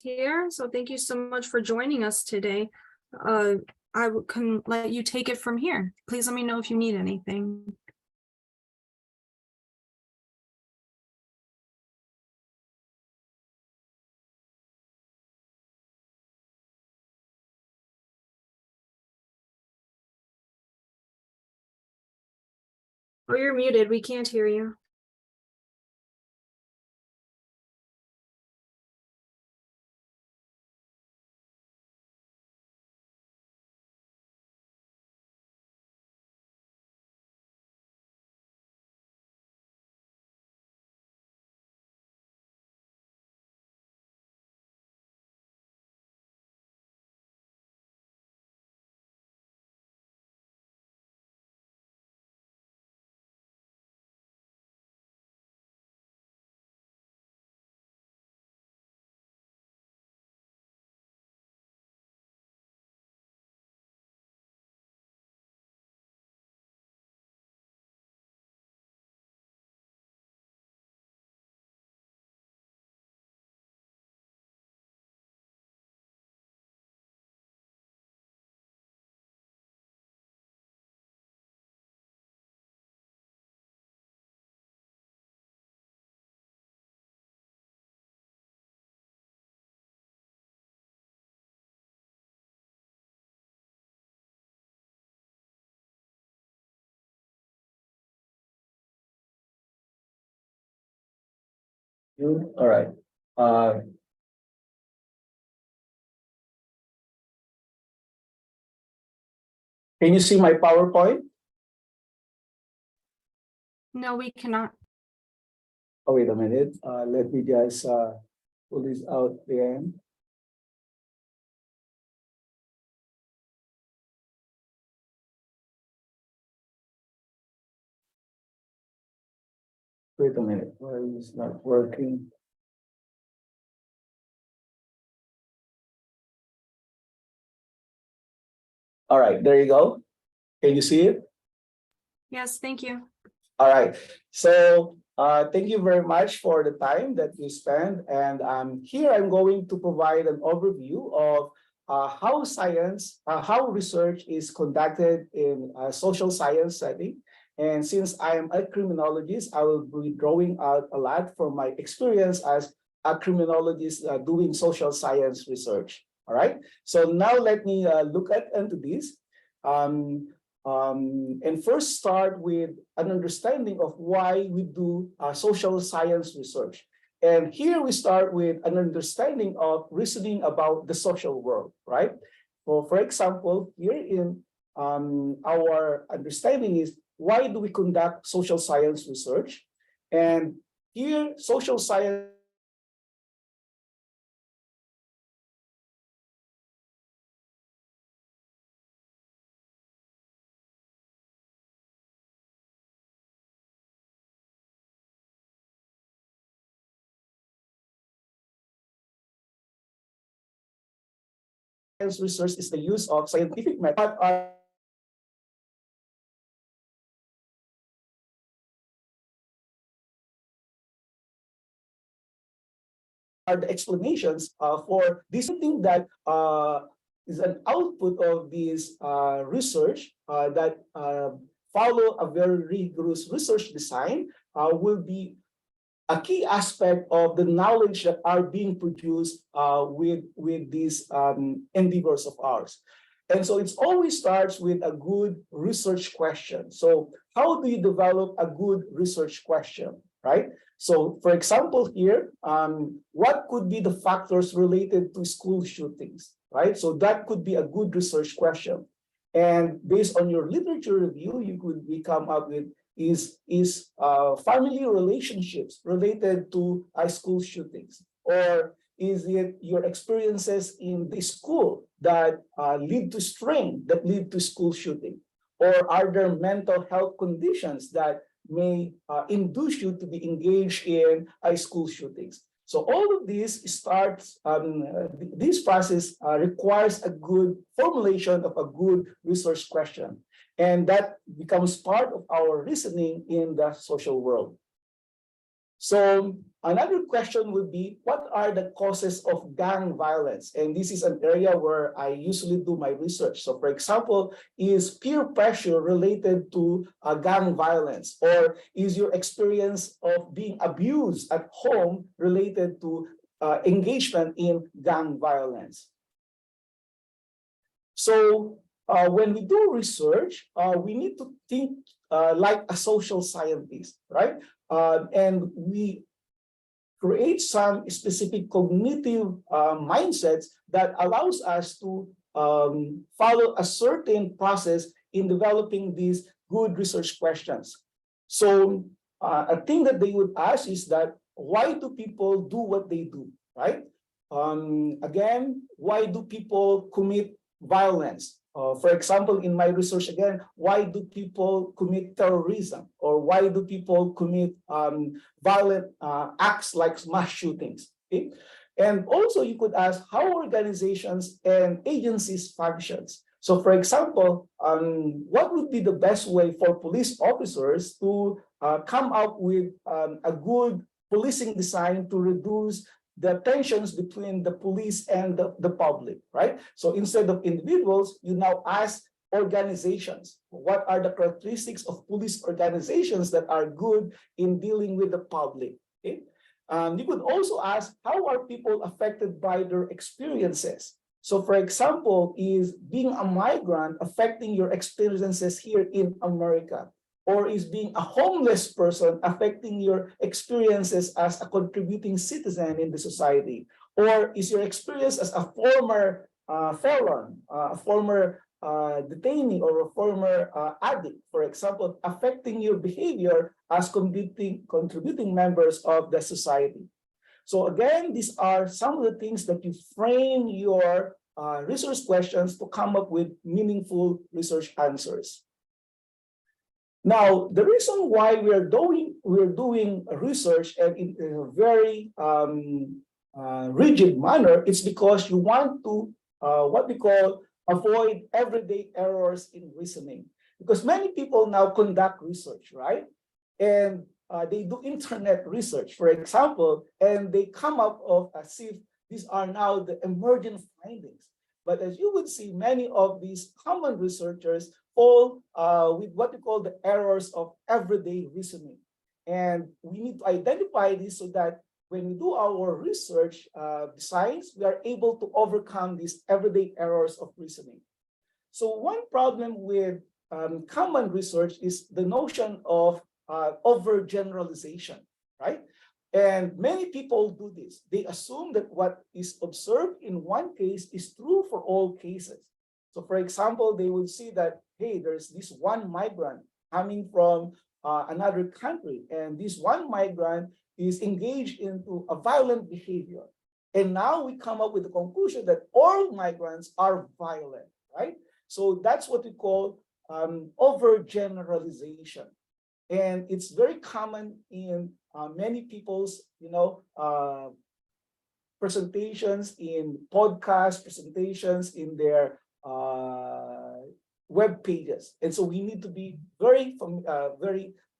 here. So thank you so much for joining us today. Can let you take it from here. Please let me know if you need anything. Oh, you're muted. We can't hear you. All right. Uh, can you see my PowerPoint? No, we cannot. Oh, wait a minute. Let me just pull this out again. Wait a minute. Why is it not working? All right, there you go. Can you see it? Yes, thank you. All right. So thank you very much for the time that you spend. And here I'm going to provide an overview of how research is conducted in a social science setting. And since I am a criminologist, I will be drawing out a lot from my experience as a criminologist doing social science research. All right. So now let me look into this. And first start with an understanding of why we do social science research. And here we start with an understanding of reasoning about the social world, right? So for example, here in our understanding is why do we conduct social science research? And here social science research is the use of scientific method. Are the explanations for this thing that is an output of this research that follow a very rigorous research design will be a key aspect of the knowledge that are being produced with these endeavors of ours. And so it always starts with a good research question. So how do you develop a good research question, right? So for example here, what could be the factors related to school shootings, right? So that could be a good research question. And based on your literature review, you could come up with is family relationships related to school shootings? Or is it your experiences in the school that lead to strain, that lead to school shooting? Or are there mental health conditions that may induce you to be engaged in school shootings? So all of this starts, this process requires a good formulation of a good research question. And that becomes part of our reasoning in the social world. So another question would be, what are the causes of gang violence? And this is an area where I usually do my research. So for example, is peer pressure related to gang violence? Or is your experience of being abused at home related to engagement in gang violence? So when we do research, we need to think like a social scientist, right? And we create some specific cognitive mindsets that allows us to follow a certain process in developing these good research questions. So a thing that they would ask is that, why do people do what they do, right? Again, why do people commit violence? For example, in my research, again, why do people commit terrorism? Or why do people commit violent acts like mass shootings? Okay? And also you could ask how organizations and agencies functions. So for example, what would be the best way for police officers to come up with a good policing design to reduce the tensions between the police and the public, right? So instead of individuals, you now ask organizations. What are the characteristics of police organizations that are good in dealing with the public? Okay? You could also ask, how are people affected by their experiences? So for example, is being a migrant affecting your experiences here in America? Or is being a homeless person affecting your experiences as a contributing citizen in the society? Or is your experience as a former felon, a former detainee, or a former addict, for example, affecting your behavior as contributing members of the society? So again, these are some of the things that you frame your research questions to come up with meaningful research answers. Now, the reason why we're doing research and in a very rigid manner, it's because you want to what we call avoid everyday errors in reasoning. Because many people now conduct research, right? And they do internet research, for example, and they come up of as if these are now the emergent findings. But as you would see, many of these common researchers fall with what we call the errors of everyday reasoning. And we need to identify this so that when we do our research designs, we are able to overcome these everyday errors of reasoning. So one problem with common research is the notion of overgeneralization, right? And many people do this. They assume that what is observed in one case is true for all cases. So for example, they would see that, hey, there's this one migrant coming from another country, and this one migrant is engaged into a violent behavior. And now we come up with the conclusion that all migrants are violent, right? So that's what we call overgeneralization. And it's very common in many people's, presentations, in podcast presentations, in their web pages. And so we need to be very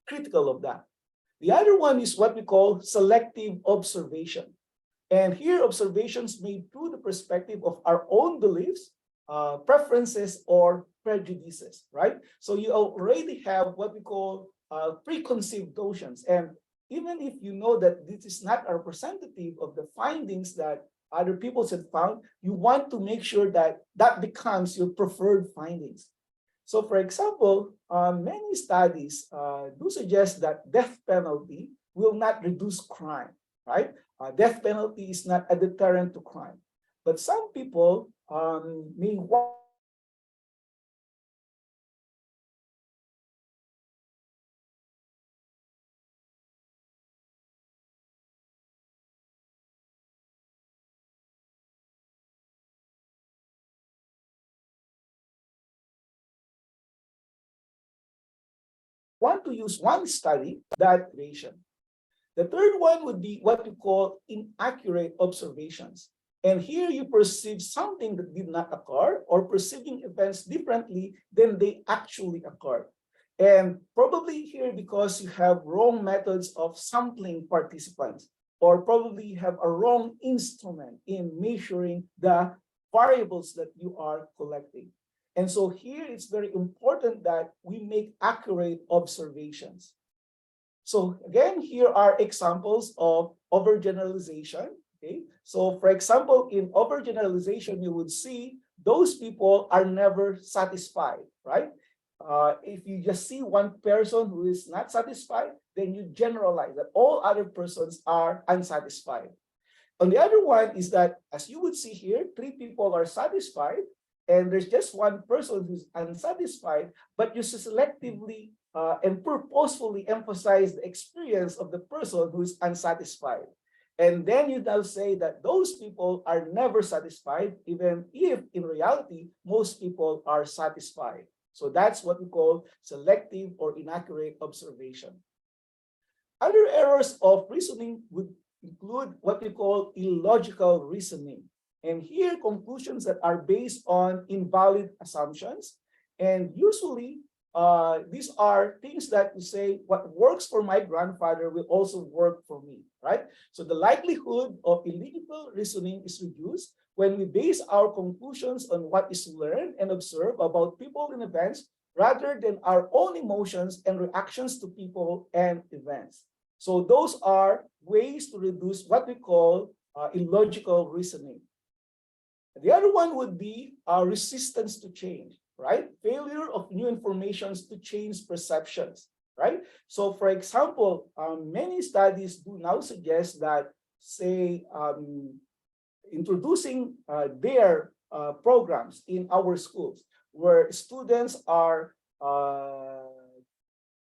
critical of that. The other one is what we call selective observation. And here observations made through the perspective of our own beliefs, preferences, or prejudices, right? So you already have what we call preconceived notions. And even if you know that this is not a representative of the findings that other people have found, you want to make sure that that becomes your preferred findings. So for example, many studies do suggest that death penalty will not reduce crime, right? Death penalty is not a deterrent to crime. But some people may want to use one study that observation. The third one would be what we call inaccurate observations. And here you perceive something that did not occur, or perceiving events differently than they actually occurred. And probably here because you have wrong methods of sampling participants, or probably you have a wrong instrument in measuring the variables that you are collecting. And so here it's very important that we make accurate observations. So again, here are examples of overgeneralization. Okay, so for example, in overgeneralization, you would see those people are never satisfied, right? If you just see one person who is not satisfied, then you generalize that all other persons are unsatisfied. On the other one is that, as you would see here, three people are satisfied, and there's just one person who's unsatisfied, but you selectively and purposefully emphasize the experience of the person who is unsatisfied. And then you now say that those people are never satisfied, even if in reality, most people are satisfied. So that's what we call selective or inaccurate observation. Other errors of reasoning would include what we call illogical reasoning. And here, conclusions that are based on invalid assumptions. And usually, these are things that you say, what works for my grandfather will also work for me, right? So the likelihood of illogical reasoning is reduced when we base our conclusions on what is learned and observed about people and events, rather than our own emotions and reactions to people and events. So those are ways to reduce what we call illogical reasoning. The other one would be resistance to change, right? Failure of new informations to change perceptions, right? So for example, many studies do now suggest that, say, introducing their programs in our schools where students are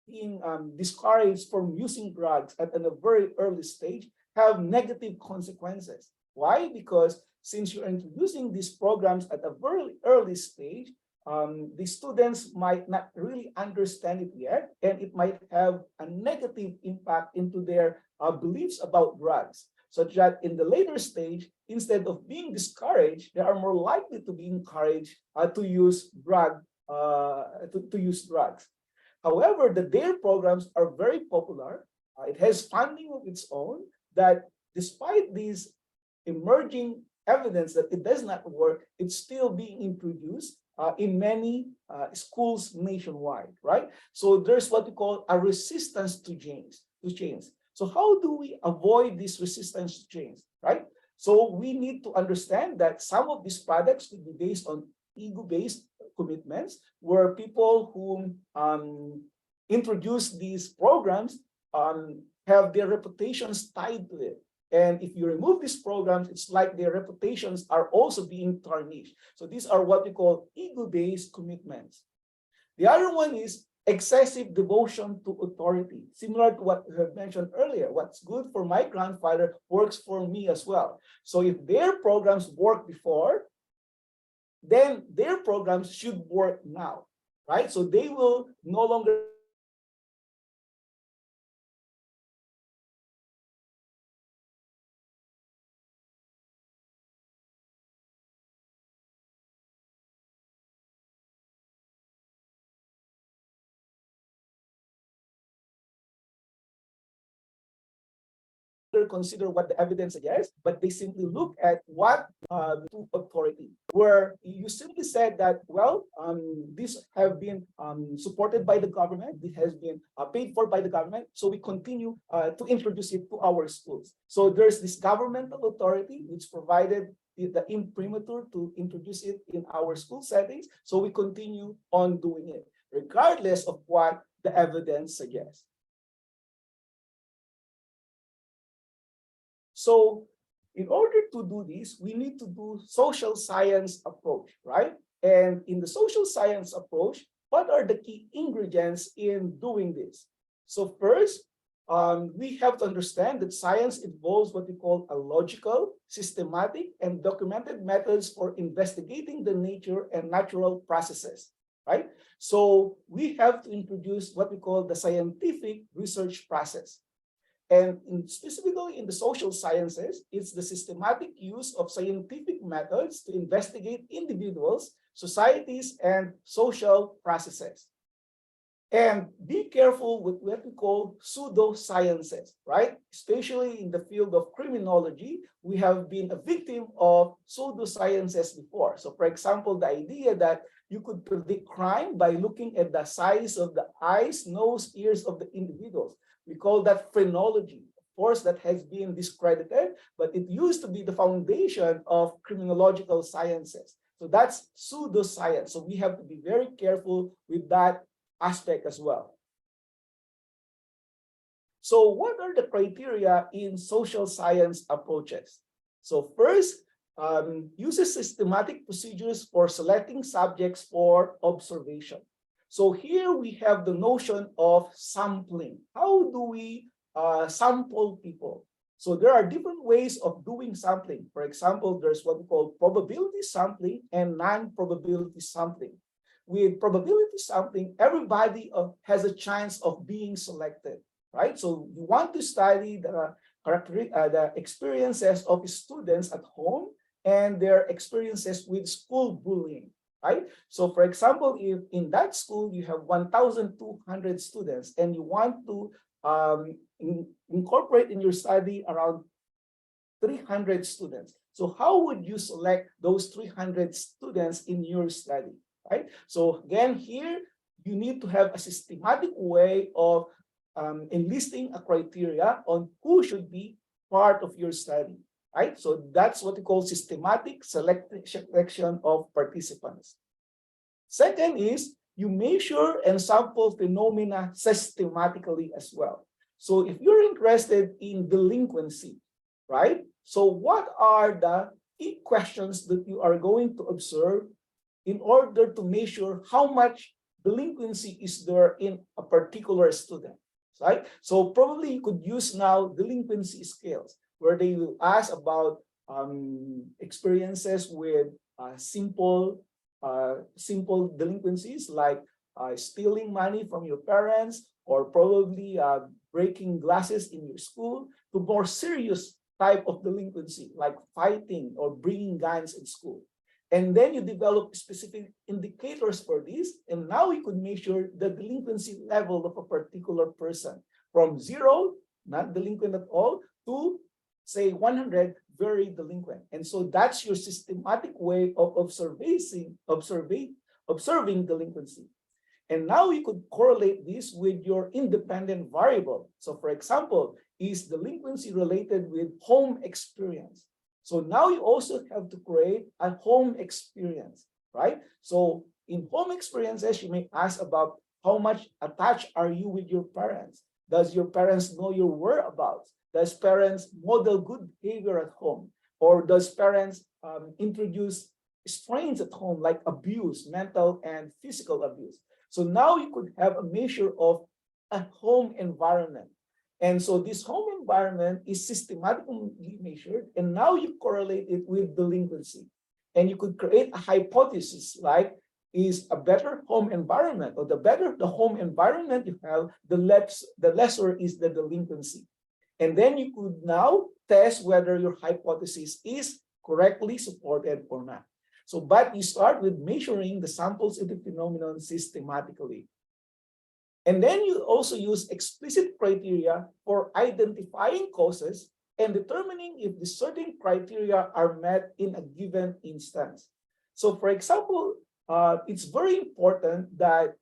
being discouraged from using drugs at a very early stage have negative consequences. Why? Because since you're introducing these programs at a very early stage, the students might not really understand it yet, and it might have a negative impact into their beliefs about drugs, such that in the later stage, instead of being discouraged, they are more likely to be encouraged to use drugs. However, the DARE programs are very popular. It has funding of its own that despite these emerging evidence that it does not work, it's still being introduced in many schools nationwide, right? So there's what we call a resistance to change. So how do we avoid this resistance to change, right? So we need to understand that some of these products could be based on ego-based commitments, where people who introduce these programs have their reputations tied to it. And if you remove these programs, it's like their reputations are also being tarnished. So these are what we call ego-based commitments. The other one is excessive devotion to authority, similar to what we have mentioned earlier. What's good for my grandfather works for me as well. So if their programs worked before, then their programs should work now, right? So they will no longer consider what the evidence suggests, but they simply look at what to authority, where you simply said that, well, these have been supported by the government, it has been paid for by the government, so we continue to introduce it to our schools. So there's this governmental authority which provided the imprimatur to introduce it in our school settings, so we continue on doing it, regardless of what the evidence suggests. So in order to do this, we need to do social science approach, right? And in the social science approach, what are the key ingredients in doing this? So first, we have to understand that science involves what we call a logical, systematic, and documented methods for investigating the nature and natural processes, right? So we have to introduce what we call the scientific research process. And specifically in the social sciences, it's the systematic use of scientific methods to investigate individuals, societies, and social processes. And be careful with what we call pseudosciences, right? Especially in the field of criminology, we have been a victim of pseudosciences before. So, for example, the idea that you could predict crime by looking at the size of the eyes, nose, ears of the individuals. We call that phrenology. Of course, that has been discredited, but it used to be the foundation of criminological sciences. So that's pseudoscience. So we have to be very careful with that aspect as well. So what are the criteria in social science approaches? So first, uses systematic procedures for selecting subjects for observation. So here we have the notion of sampling. How do we sample people? So there are different ways of doing sampling. For example, there's what we call probability sampling and non-probability sampling. With probability sampling, everybody has a chance of being selected, right? So you want to study the experiences of students at home and their experiences with school bullying, right? So for example, if in that school you have 1,200 students and you want to incorporate in your study around 300 students. So how would you select those 300 students in your study? Right? So again, here you need to have a systematic way of enlisting a criteria on who should be part of your study, right? So that's what we call systematic selection of participants. Second is you measure and sample phenomena systematically as well. So if you're interested in delinquency, right? So what are the key questions that you are going to observe in order to measure how much delinquency is there in a particular student, right? So probably you could use now delinquency scales where they will ask about experiences with simple delinquencies like stealing money from your parents or probably breaking glasses in your school to more serious type of delinquency like fighting or bringing guns in school. And then you develop specific indicators for this. And now you could measure the delinquency level of a particular person from 0, not delinquent at all, to say 100, very delinquent. And so that's your systematic way of observing delinquency. And now you could correlate this with your independent variable. So for example, is delinquency related with home experience? So now you also have to create a home experience, right? So in home experiences, you may ask about how much attached are you with your parents? Does your parents know your whereabouts? Does parents model good behavior at home? Or does parents introduce strains at home like abuse, mental and physical abuse? So now you could have a measure of a home environment. And so this home environment is systematically measured, and now you correlate it with delinquency. And you could create a hypothesis like, is a better home environment, or the better the home environment you have, the lesser is the delinquency. And then you could now test whether your hypothesis is correctly supported or not. So, but you start with measuring the samples of the phenomenon systematically. And then you also use explicit criteria for identifying causes and determining if the certain criteria are met in a given instance. So for example, it's very important that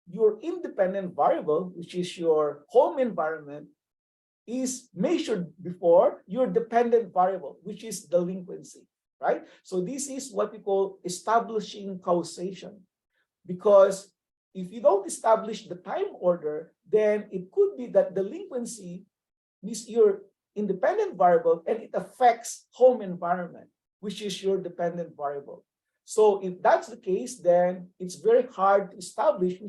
your independent variable, which is your home environment, is measured before your dependent variable, which is delinquency, right? So this is what we call establishing causation, because if you don't establish the time order, then it could be that delinquency is your independent variable and it affects home environment, which is your dependent variable. So if that's the case, then it's very hard to establish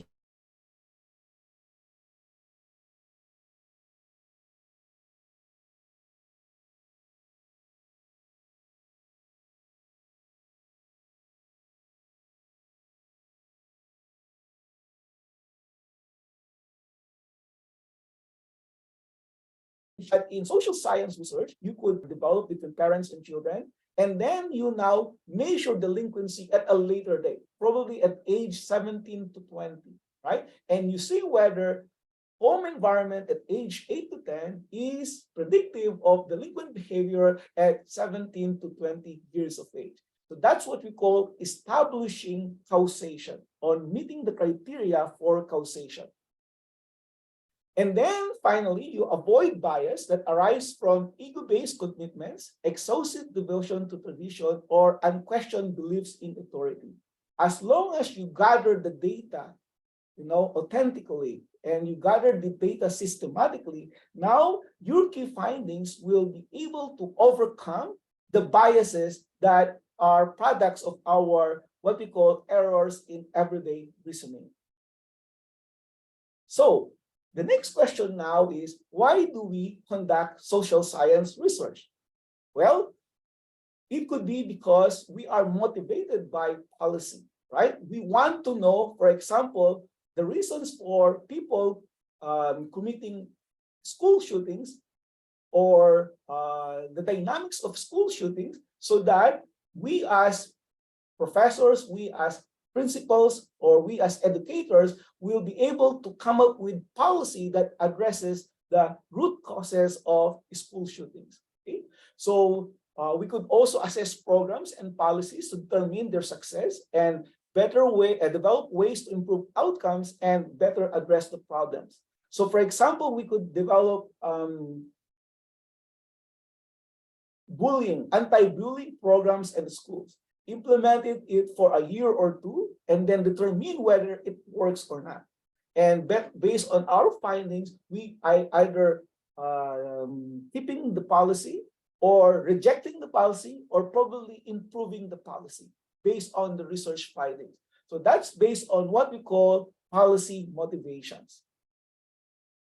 that in social science research, you could develop between parents and children, and then you now measure delinquency at a later date, probably at age 17 to 20. right? And you see whether home environment at age 8 to 10 is predictive of delinquent behavior at 17 to 20 years of age. So that's what we call establishing causation, or meeting the criteria for causation. And then finally, you avoid bias that arise from ego-based commitments, exhaustive devotion to tradition, or unquestioned beliefs in authority. As long as you gather the data, authentically, and you gather the data systematically, now your key findings will be able to overcome the biases that are products of our what we call errors in everyday reasoning. So the next question now is, why do we conduct social science research? Well, it could be because we are motivated by policy, right? We want to know, for example, the reasons for people committing school shootings, or the dynamics of school shootings, so that we as professors, we as principals, or we as educators will be able to come up with policy that addresses the root causes of school shootings. Okay? So we could also assess programs and policies to determine their success and develop ways to improve outcomes and better address the problems. So for example, we could develop anti-bullying programs in schools, implemented it for a year or two, and then determine whether it works or not. And based on our findings, we either keeping the policy, or rejecting the policy, or probably improving the policy based on the research findings. So that's based on what we call policy motivations.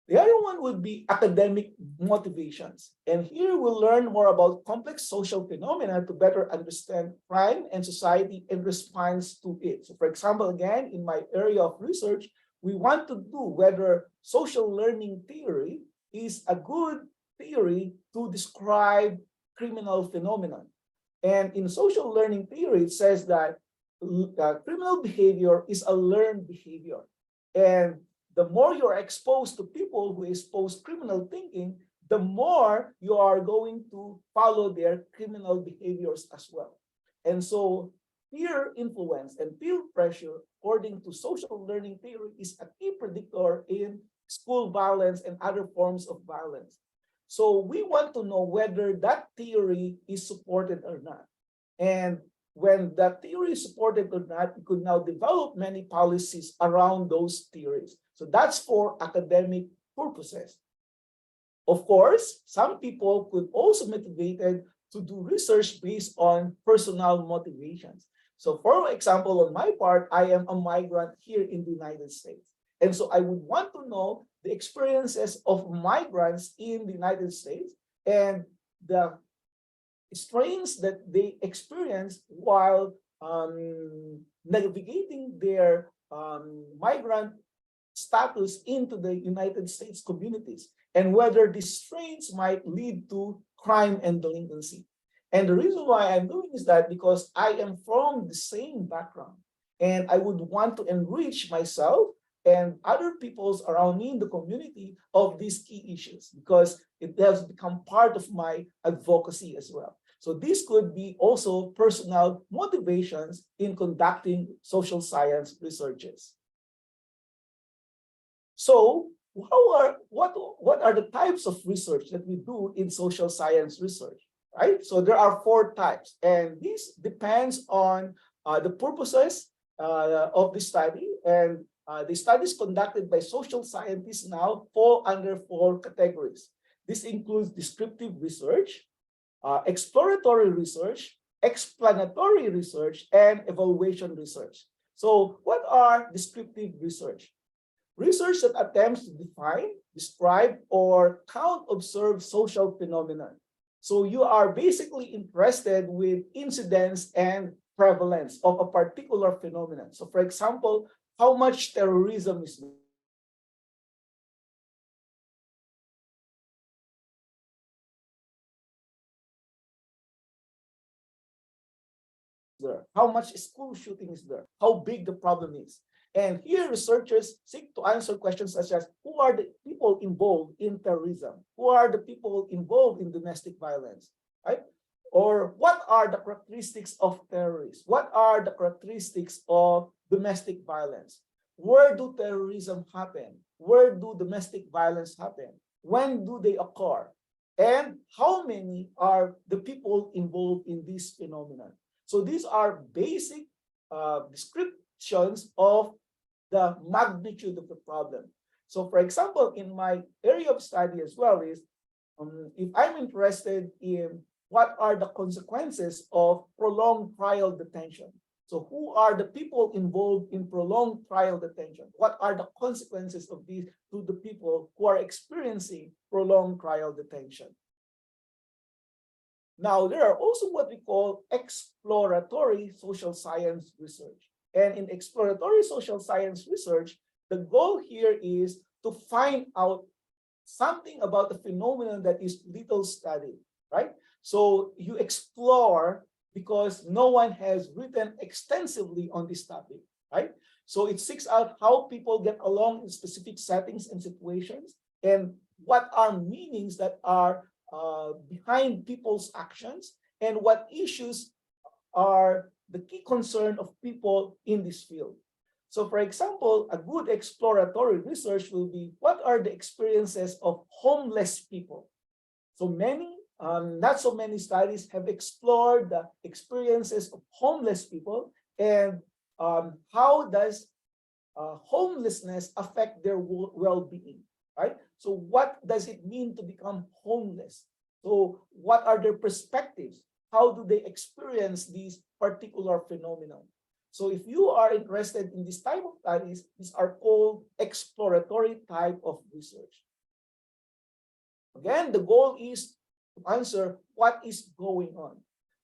The other one would be academic motivations. And here we'll learn more about complex social phenomena to better understand crime and society in response to it. So for example, again, in my area of research, we want to do whether social learning theory is a good theory to describe criminal phenomenon. And in social learning theory, it says that criminal behavior is a learned behavior. And the more you're exposed to people who expose criminal thinking, the more you are going to follow their criminal behaviors as well. And so peer influence and peer pressure, according to social learning theory, is a key predictor in school violence and other forms of violence. So we want to know whether that theory is supported or not. And when that theory is supported or not, we could now develop many policies around those theories. So that's for academic purposes. Of course, some people could also be motivated to do research based on personal motivations. So for example, on my part, I am a migrant here in the United States. And so I would want to know the experiences of migrants in the United States and the strains that they experience while navigating their migrant status into the United States communities, and whether these strains might lead to crime and delinquency. And the reason why I'm doing is that because I am from the same background, and I would want to enrich myself and other peoples around me in the community of these key issues, because it has become part of my advocacy as well. So this could be also personal motivations in conducting social science researches. So what are the types of research that we do in social science research, right? So there are 4 types, and this depends on the purposes of the study. And the studies conducted by social scientists now fall under 4 categories. This includes descriptive research, exploratory research, explanatory research, and evaluation research. So what are descriptive research? Research that attempts to define, describe, or observe social phenomena. So you are basically interested with incidence and prevalence of a particular phenomenon. So for example, how much terrorism is there? How much school shooting is there? How big the problem is? And here researchers seek to answer questions such as, who are the people involved in terrorism? Who are the people involved in domestic violence, right? Or what are the characteristics of terrorists? What are the characteristics of domestic violence? Where do terrorism happen? Where do domestic violence happen? When do they occur? And how many are the people involved in this phenomenon? So these are basic descriptions of the magnitude of the problem. So for example, in my area of study as well is, if I'm interested in what are the consequences of prolonged trial detention. So who are the people involved in prolonged trial detention? What are the consequences of these to the people who are experiencing prolonged trial detention? Now, there are also what we call exploratory social science research. And in exploratory social science research, the goal here is to find out something about the phenomenon that is little studied, right? So you explore because no one has written extensively on this topic, right? So it seeks out how people get along in specific settings and situations, and what are meanings that are behind people's actions, and what issues are the key concern of people in this field. So for example, a good exploratory research will be, what are the experiences of homeless people? So many, not so many studies have explored the experiences of homeless people, and how does homelessness affect their well-being, right? So what does it mean to become homeless? So what are their perspectives? How do they experience these particular phenomena? So if you are interested in this type of studies, these are called exploratory type of research. Again, the goal is to answer what is going on.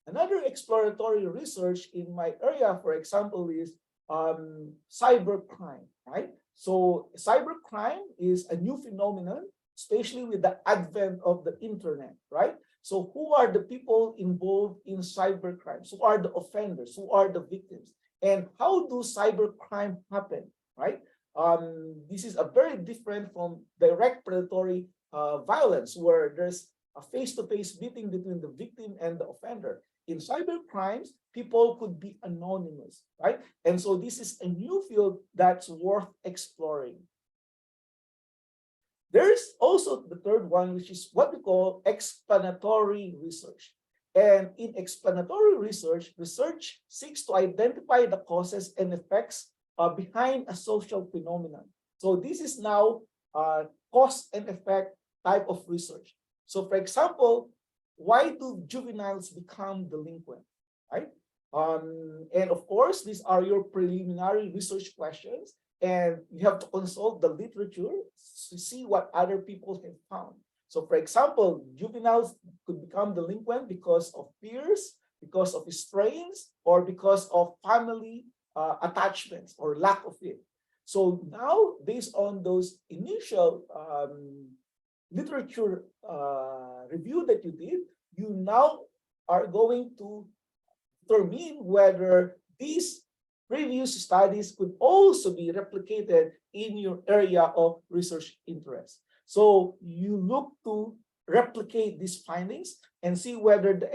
Another exploratory research in my area, for example, is cybercrime, right? So cybercrime is a new phenomenon, especially with the advent of the internet, right? So who are the people involved in cybercrime? Who are the offenders? Who are the victims? And how do cybercrime happen, right? This is a very different from direct predatory violence, where there's a face-to-face meeting between the victim and the offender. In cyber crimes, people could be anonymous, right? And so this is a new field that's worth exploring. There's also the third one, which is what we call explanatory research. And in explanatory research, research seeks to identify the causes and effects behind a social phenomenon. So this is now cause and effect type of research. So for example, why do juveniles become delinquent, right? And of course, these are your preliminary research questions, and you have to consult the literature to see what other people have found. So for example, juveniles could become delinquent because of fears, because of strains, or because of family attachments or lack of it. So now, based on those initial literature review that you did, you now are going to determine whether these previous studies could also be replicated in your area of research interest. So you look to replicate these findings and see whether the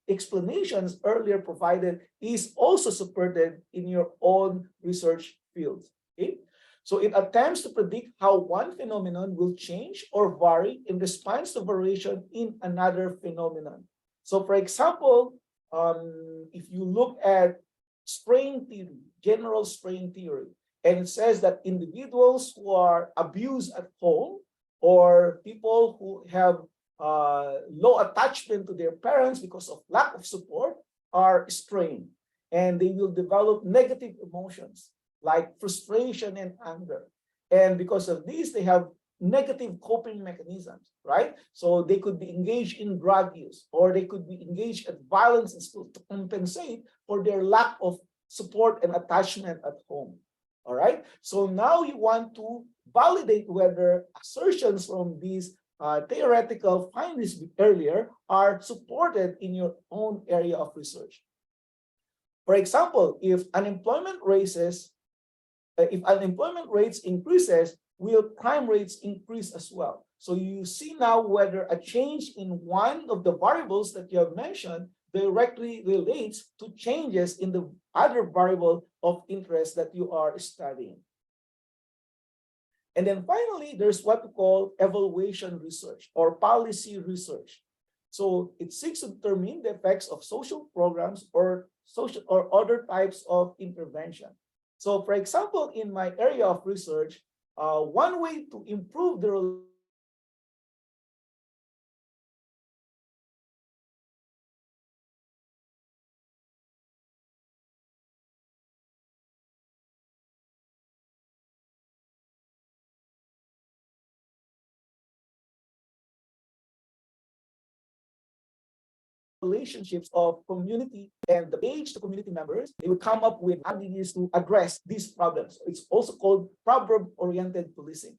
explanations earlier provided is also supported in your own research field. Okay? So it attempts to predict how one phenomenon will change or vary in response to variation in another phenomenon. So for example, if you look at strain theory, general strain theory, and it says that individuals who are abused at home, or people who have low attachment to their parents because of lack of support, are strained, and they will develop negative emotions like frustration and anger. And because of this, they have negative coping mechanisms, right? So they could be engaged in drug use, or they could be engaged in violence in school to compensate for their lack of support and attachment at home. All right. So now you want to validate whether assertions from these theoretical findings earlier are supported in your own area of research. For example, if unemployment raises if unemployment rates increases, will crime rates increase as well? So you see now whether a change in one of the variables that you have mentioned directly relates to changes in the other variable of interest that you are studying. And then finally, there's what we call evaluation research or policy research. So it seeks to determine the effects of social programs or social or other types of intervention. So for example, in my area of research, one way to improve the relationships of community and the age to community members, they would come up with strategies to address these problems. It's also called problem-oriented policing.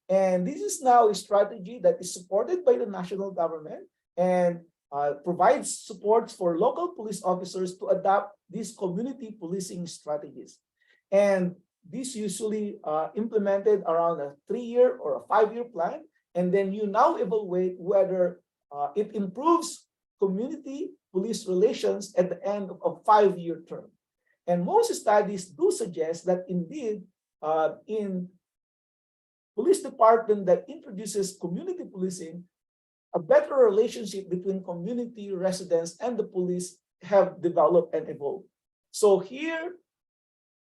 And this is now a strategy that is supported by the national government and provides support for local police officers to adopt these community policing strategies. And this usually implemented around a 3-year or a 5-year plan. And then you now evaluate whether it improves community police relations at the end of a 5-year term. And most studies do suggest that indeed in police department that introduces community policing, a better relationship between community residents and the police have developed and evolved. So here,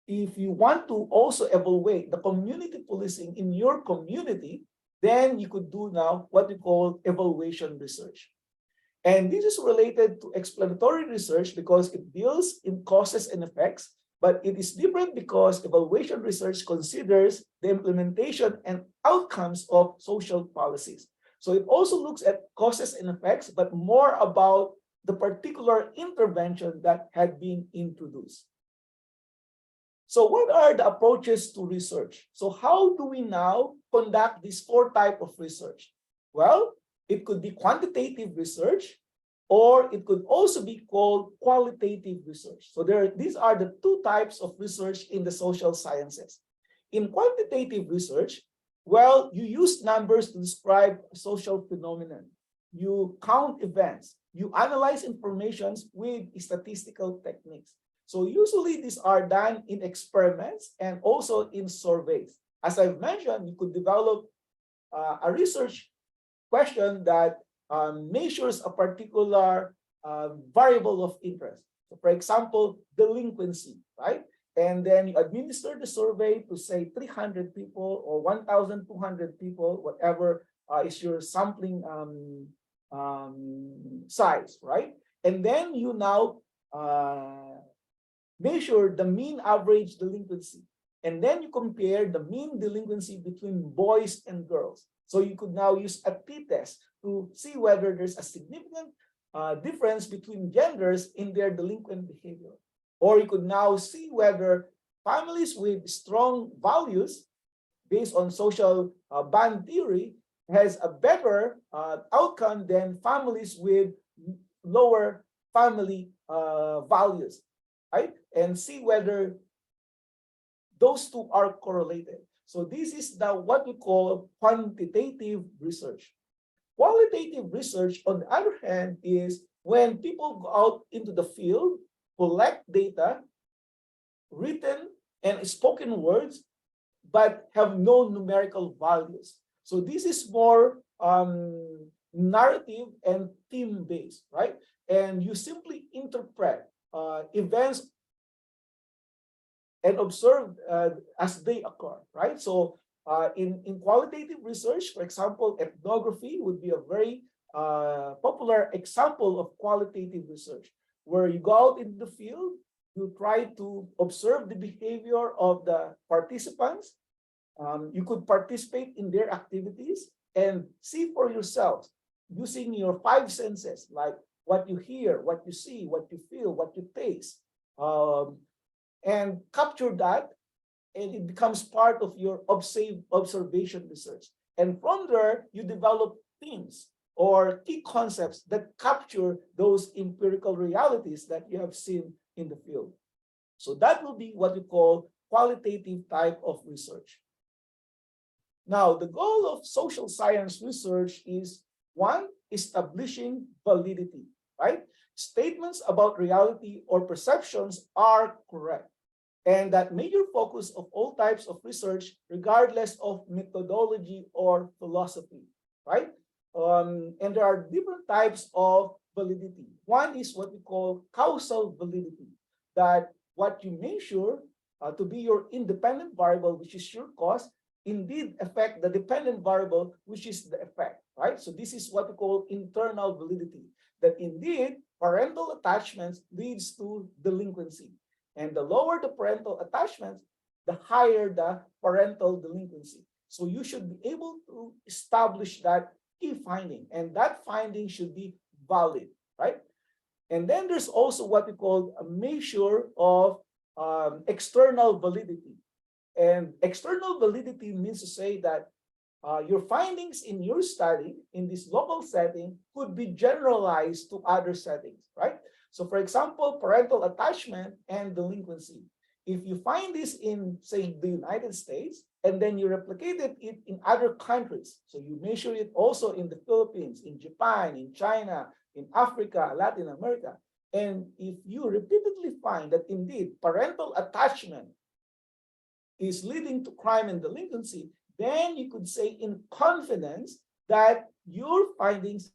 if you want to also evaluate the community policing in your community, then you could do now what we call evaluation research. And this is related to explanatory research because it deals in causes and effects, but it is different because evaluation research considers the implementation and outcomes of social policies. So it also looks at causes and effects, but more about the particular intervention that had been introduced. So what are the approaches to research? So how do we now conduct these 4 types of research? Well, it could be quantitative research, or it could also be called qualitative research. So these are the 2 types of research in the social sciences. In quantitative research, well, you use numbers to describe a social phenomenon. You count events. You analyze information with statistical techniques. So usually these are done in experiments and also in surveys. As I've mentioned, you could develop a research question that measures a particular variable of interest. So for example, delinquency, right? And then you administer the survey to say 300 people or 1,200 people, whatever is your sampling size, right? And then you now measure the mean average delinquency. And then you compare the mean delinquency between boys and girls. So you could now use a t-test to see whether there's a significant difference between genders in their delinquent behavior. Or you could now see whether families with strong values based on social band theory has a better outcome than families with lower family values, right? And see whether those 2 are correlated. So this is what we call quantitative research. Qualitative research, on the other hand, is when people go out into the field, collect data, written and spoken words, but have no numerical values. So this is more narrative and theme-based, right? And you simply interpret events and observe as they occur, right? So in qualitative research, for example, ethnography would be a very popular example of qualitative research, where you go out into the field, you try to observe the behavior of the participants. You could participate in their activities and see for yourselves using your 5 senses, like what you hear, what you see, what you feel, what you taste, and capture that, and it becomes part of your observation research. And from there, you develop themes or key concepts that capture those empirical realities that you have seen in the field. So that will be what we call qualitative type of research. Now, the goal of social science research is one, establishing validity, right? Statements about reality or perceptions are correct. And that major focus of all types of research, regardless of methodology or philosophy, right? And there are different types of validity. One is what we call causal validity, that what you measure to be your independent variable, which is your cause, indeed affect the dependent variable, which is the effect, right? So this is what we call internal validity, that indeed parental attachments leads to delinquency. And the lower the parental attachments, the higher the parental delinquency. So you should be able to establish that key finding, and that finding should be valid, right? And then there's also what we call a measure of external validity. And external validity means to say that your findings in your study in this local setting could be generalized to other settings, right? So for example, parental attachment and delinquency. If you find this in, say, the United States, and then you replicated it in other countries, so you measure it also in the Philippines, in Japan, in China, in Africa, Latin America, and if you repeatedly find that indeed parental attachment is leading to crime and delinquency, then you could say in confidence that your findings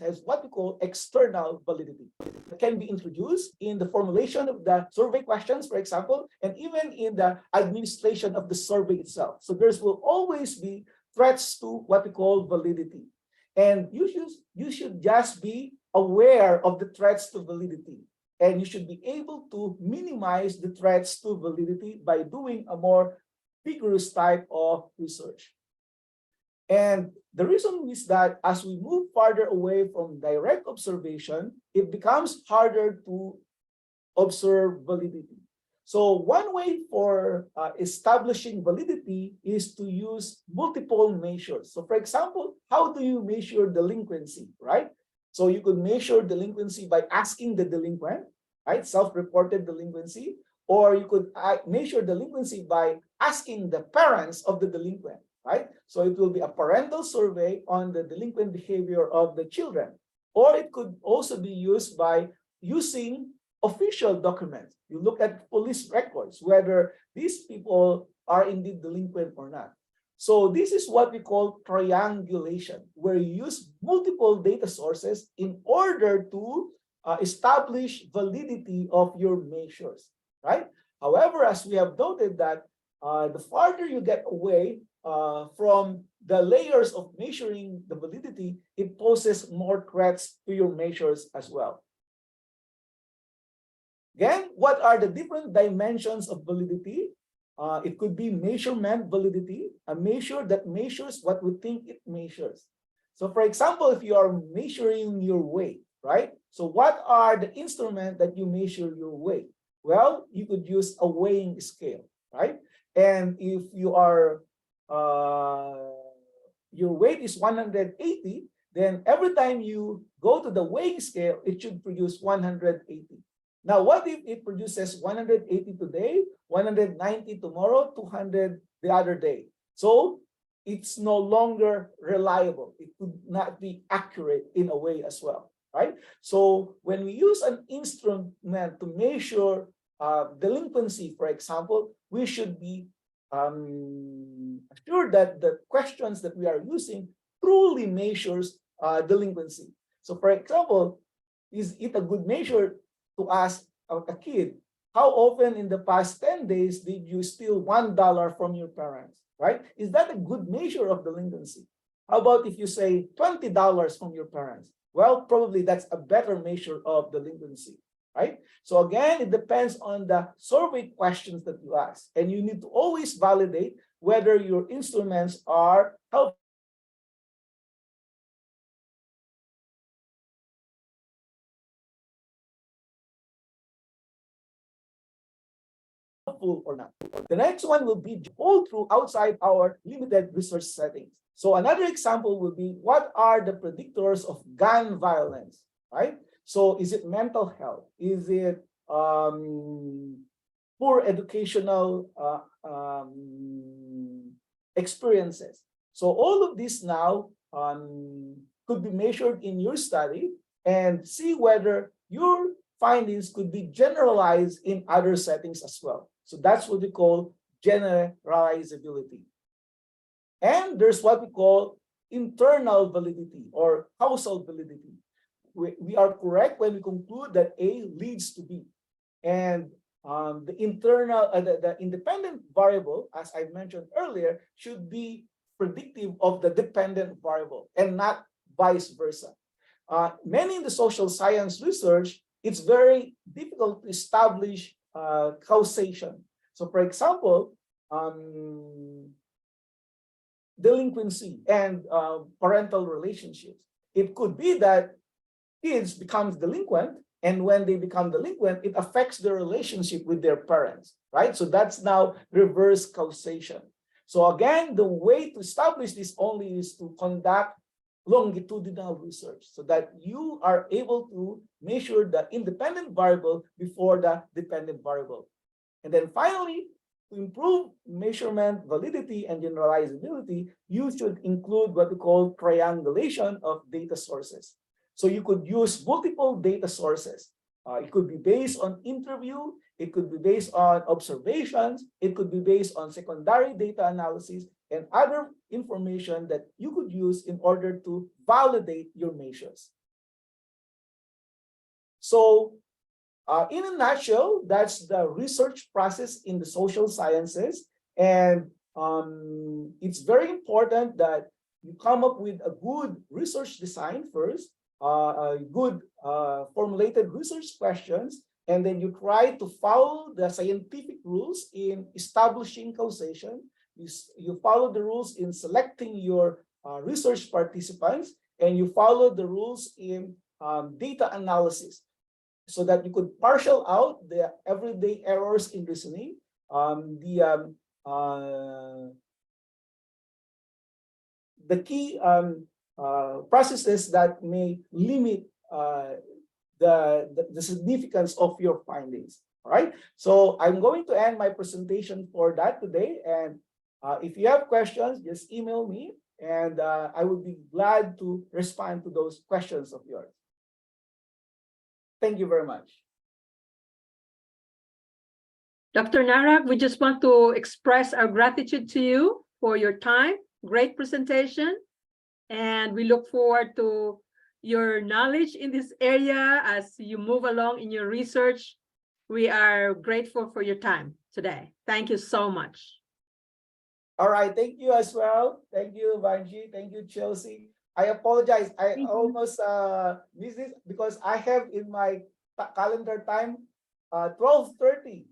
has what we call external validity. It can be introduced in the formulation of the survey questions, for example, and even in the administration of the survey itself. So there will always be threats to what we call validity. And you should just be aware of the threats to validity. And you should be able to minimize the threats to validity by doing a more vigorous type of research. And the reason is that as we move farther away from direct observation, it becomes harder to observe validity. So one way for establishing validity is to use multiple measures. So for example, how do you measure delinquency, right? So you could measure delinquency by asking the delinquent, right? Self-reported delinquency. Or you could measure delinquency by asking the parents of the delinquent, right? So it will be a parental survey on the delinquent behavior of the children. Or it could also be used by using official documents. You look at police records, whether these people are indeed delinquent or not. So this is what we call triangulation, where you use multiple data sources in order to establish validity of your measures, right? However, as we have noted that the farther you get away from the layers of measuring the validity, it poses more threats to your measures as well. Again, what are the different dimensions of validity? It could be measurement validity, a measure that measures what we think it measures. So for example, if you are measuring your weight, right? So what are the instruments that you measure your weight? Well, you could use a weighing scale, right? And if you are your weight is 180, then every time you go to the weighing scale, it should produce 180. Now, what if it produces 180 today, 190 tomorrow, 200 the other day? So it's no longer reliable. It could not be accurate in a way as well, right? So when we use an instrument to measure delinquency, for example, we should be assured that the questions that we are using truly measures delinquency. So for example, is it a good measure to ask a kid, how often in the past 10 days did you steal $1 from your parents, right? Is that a good measure of delinquency? How about if you say $20 from your parents? Well, probably that's a better measure of delinquency, right? So again, it depends on the survey questions that you ask. And you need to always validate whether your instruments are helpful. helpful or not. The next one will be hold true outside our limited research settings. So another example will be, what are the predictors of gun violence, right? So is it mental health? Is it poor educational experiences? So all of this now could be measured in your study and see whether your findings could be generalized in other settings as well. So that's what we call generalizability. And there's what we call internal validity or causal validity. We are correct when we conclude that A leads to B. And the independent variable, as I mentioned earlier, should be predictive of the dependent variable and not vice versa. Many in the social science research, it's very difficult to establish causation. So for example, delinquency and parental relationships. It could be that kids becomes delinquent, and when they become delinquent, it affects their relationship with their parents, right? So that's now reverse causation. So again, the way to establish this only is to conduct longitudinal research so that you are able to measure the independent variable before the dependent variable. And then finally, to improve measurement validity and generalizability, you should include what we call triangulation of data sources. So you could use multiple data sources. It could be based on interview, it could be based on observations, it could be based on secondary data analysis and other information that you could use in order to validate your measures. So in a nutshell, that's the research process in the social sciences. And it's very important that you come up with a good research design first, a good formulated research questions, and then you try to follow the scientific rules in establishing causation. You follow the rules in selecting your research participants, and you follow the rules in data analysis so that you could partial out the everyday errors in reasoning, the key processes that may limit the significance of your findings. All right. So I'm going to end my presentation for that today. And if you have questions, just email me, and I would be glad to respond to those questions of yours. Thank you very much. Dr. Narak, we just want to express our gratitude to you for your time. Great presentation. And we look forward to your knowledge in this area as you move along in your research. We are grateful for your time today. Thank you so much. All right. Thank you as well. Thank you, Vanji. Thank you, Chelsea. I apologize. I almost missed this because I have in my calendar time 12:30